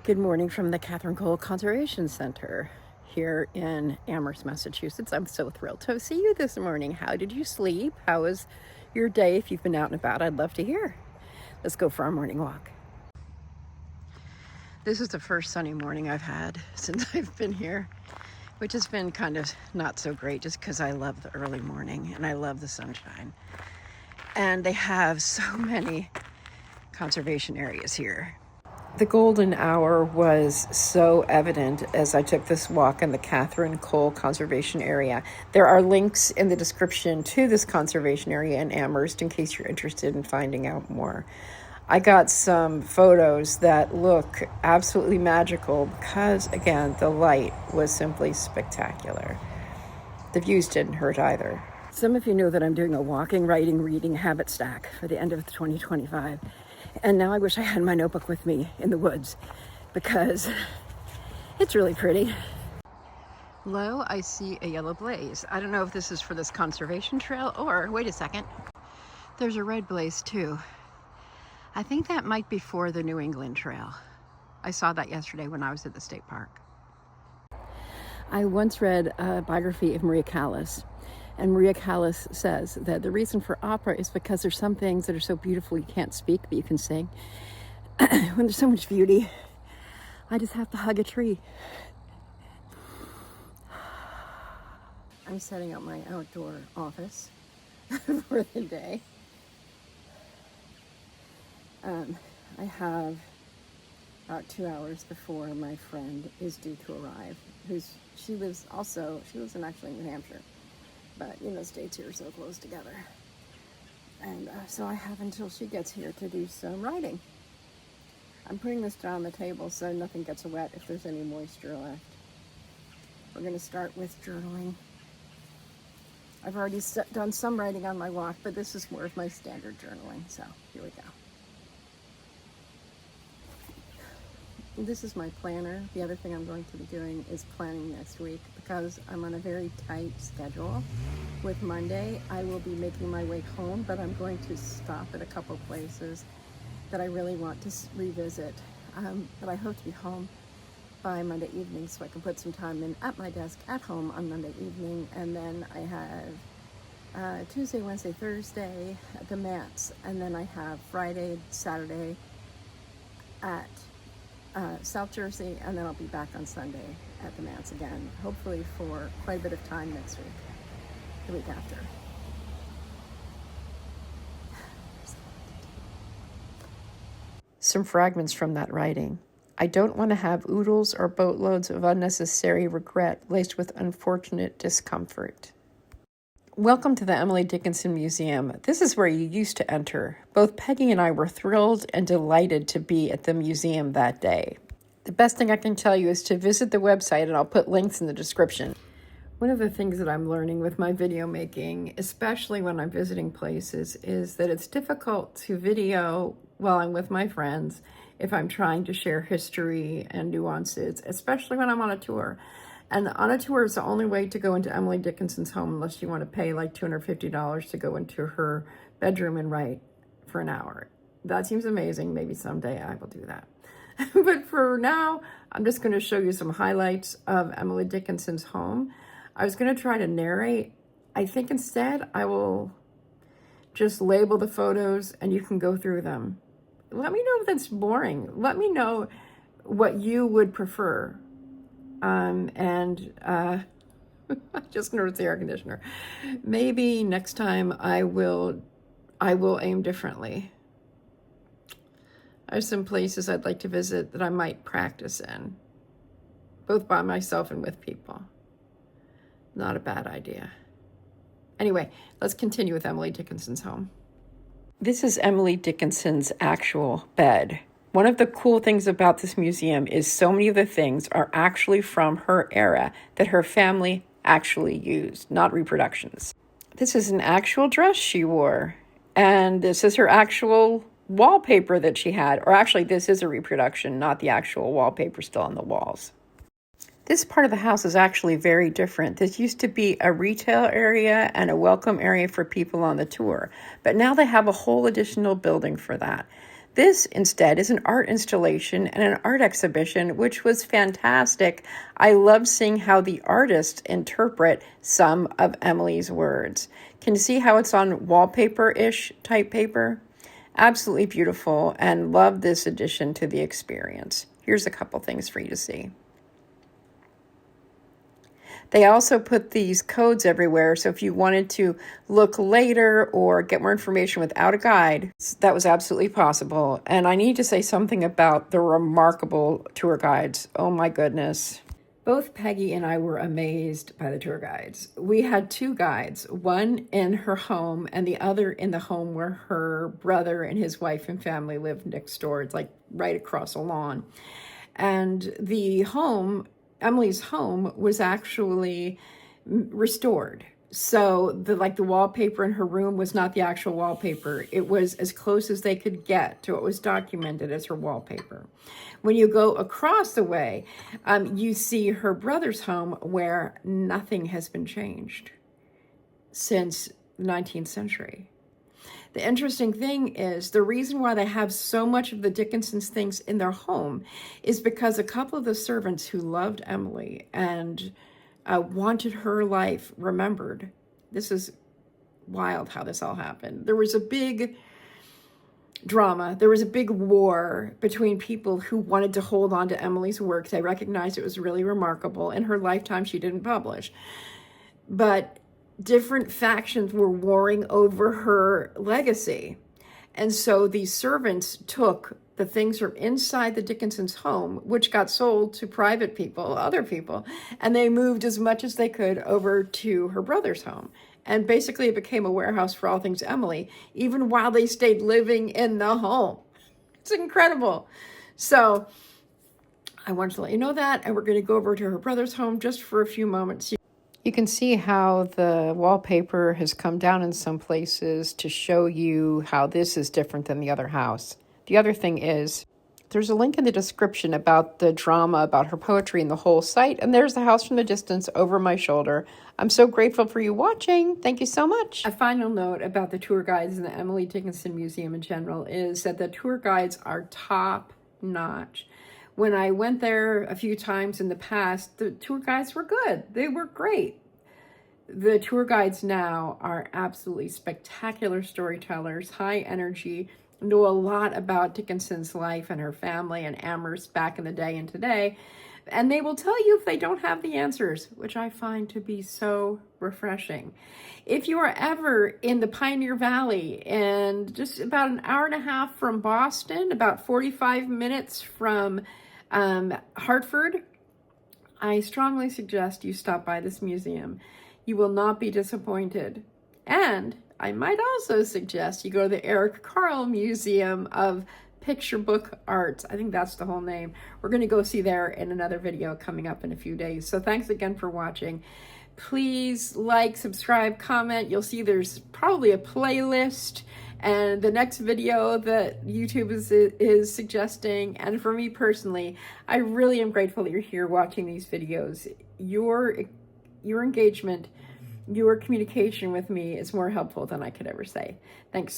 Good morning from the Katherine Cole Conservation Center here in Amherst, Massachusetts. I'm so thrilled to see you this morning. How did you sleep? How was your day? If you've been out and about, I'd love to hear. Let's go for our morning walk. This is the first sunny morning I've had since I've been here, which has been kind of not so great just because I love the early morning and I love the sunshine. And they have so many conservation areas here. The golden hour was so evident as I took this walk in the Katherine Cole Conservation Area. There are links in the description to this conservation area in Amherst in case you're interested in finding out more. I got some photos that look absolutely magical because, again, the light was simply spectacular. The views didn't hurt either. Some of you know that I'm doing a walking, writing, reading habit stack for the end of 2025. And now I wish I had my notebook with me in the woods because it's really pretty. Low, I see a yellow blaze. I don't know if this is for this conservation trail or, wait a second, there's a red blaze too. I think that might be for the New England Trail. I saw that yesterday when I was at the state park. I once read a biography of Maria Callas. And Maria Callas says that the reason for opera is because there's some things that are so beautiful you can't speak, but you can sing. When there's so much beauty, I just have to hug a tree. I'm setting up my outdoor office for the day. I have about 2 hours before my friend is due to arrive. She lives in actually New Hampshire. But, states here are so close together. And so I have until she gets here to do some writing. I'm putting this down on the table so nothing gets wet if there's any moisture left. We're going to start with journaling. I've already done some writing on my walk, but this is more of my standard journaling. So here we go. This is my planner. The other thing I'm going to be doing is planning next week because I'm on a very tight schedule. With Monday, I will be making my way home, but I'm going to stop at a couple places that I really want to revisit. But I hope to be home by Monday evening so I can put some time in at my desk at home on Monday evening. And then I have Tuesday, Wednesday, Thursday at the Mats. And then I have Friday, Saturday at South Jersey, and then I'll be back on Sunday at the Mats again, hopefully for quite a bit of time next week, the week after. Some fragments from that writing. I don't want to have oodles or boatloads of unnecessary regret laced with unfortunate discomfort. Welcome to the Emily Dickinson Museum. This is where you used to enter. Both Peggy and I were thrilled and delighted to be at the museum that day. The best thing I can tell you is to visit the website, and I'll put links in the description. One of the things that I'm learning with my video making, especially when I'm visiting places, is that it's difficult to video while I'm with my friends if I'm trying to share history and nuances, especially when I'm on a tour. And on a tour is the only way to go into Emily Dickinson's home unless you want to pay like $250 to go into her bedroom and write for an hour. That seems amazing. Maybe someday I will do that. But for now, I'm just going to show you some highlights of Emily Dickinson's home. I was going to try to narrate. I think instead I will just label the photos and you can go through them. Let me know if that's boring. Let me know what you would prefer. I just noticed the air conditioner. Maybe next time I will aim differently. There's some places I'd like to visit that I might practice in, both by myself and with people. Not a bad idea. Anyway, let's continue with Emily Dickinson's home. This is Emily Dickinson's actual bed. One of the cool things about this museum is so many of the things are actually from her era that her family actually used, not reproductions. This is an actual dress she wore, and this is her actual wallpaper that she had, or actually this is a reproduction, not the actual wallpaper still on the walls. This part of the house is actually very different. This used to be a retail area and a welcome area for people on the tour, but now they have a whole additional building for that. This instead is an art installation and an art exhibition, which was fantastic. I love seeing how the artists interpret some of Emily's words. Can you see how it's on wallpaper-ish type paper? Absolutely beautiful, and love this addition to the experience. Here's a couple things for you to see. They also put these codes everywhere, so if you wanted to look later or get more information without a guide, that was absolutely possible. And I need to say something about the remarkable tour guides. Oh my goodness. Both Peggy and I were amazed by the tour guides. We had two guides, one in her home and the other in the home where her brother and his wife and family lived next door. It's like right across a lawn. And the home, Emily's home, was actually restored. So the wallpaper in her room was not the actual wallpaper. It was as close as they could get to what was documented as her wallpaper. When you go across the way, you see her brother's home where nothing has been changed since the 19th century. The interesting thing is the reason why they have so much of the Dickinson's things in their home is because a couple of the servants who loved Emily and wanted her life remembered. This is wild how this all happened. There was a big drama. There was a big war between people who wanted to hold on to Emily's work. They recognized it was really remarkable. In her lifetime, she didn't publish. But different factions were warring over her legacy. And so these servants took the things from inside the Dickinson's home, which got sold to private people, other people, and they moved as much as they could over to her brother's home. And basically it became a warehouse for all things Emily, even while they stayed living in the home. It's incredible. So I wanted to let you know that, and we're going to go over to her brother's home just for a few moments. You can see how the wallpaper has come down in some places to show you how this is different than the other house. The other thing is, there's a link in the description about the drama about her poetry and the whole site, and there's the house from the distance over my shoulder. I'm so grateful for you watching. Thank you so much. A final note about the tour guides in the Emily Dickinson Museum in general is that the tour guides are top notch. When I went there a few times in the past, the tour guides were good. They were great. The tour guides now are absolutely spectacular storytellers, high energy, know a lot about Dickinson's life and her family and Amherst back in the day and today. And they will tell you if they don't have the answers, which I find to be so refreshing. If you are ever in the Pioneer Valley and just about an hour and a half from Boston, about 45 minutes from Hartford, I strongly suggest you stop by this museum. You will not be disappointed. And I might also suggest you go to the Eric Carle Museum of Picture Book Arts. I think that's the whole name. We're going to go see there in another video coming up in a few days. So thanks again for watching. Please like, subscribe, comment. You'll see there's probably a playlist and the next video that YouTube is suggesting. And for me personally, I really am grateful that you're here watching these videos. Your engagement, your communication with me is more helpful than I could ever say. Thanks.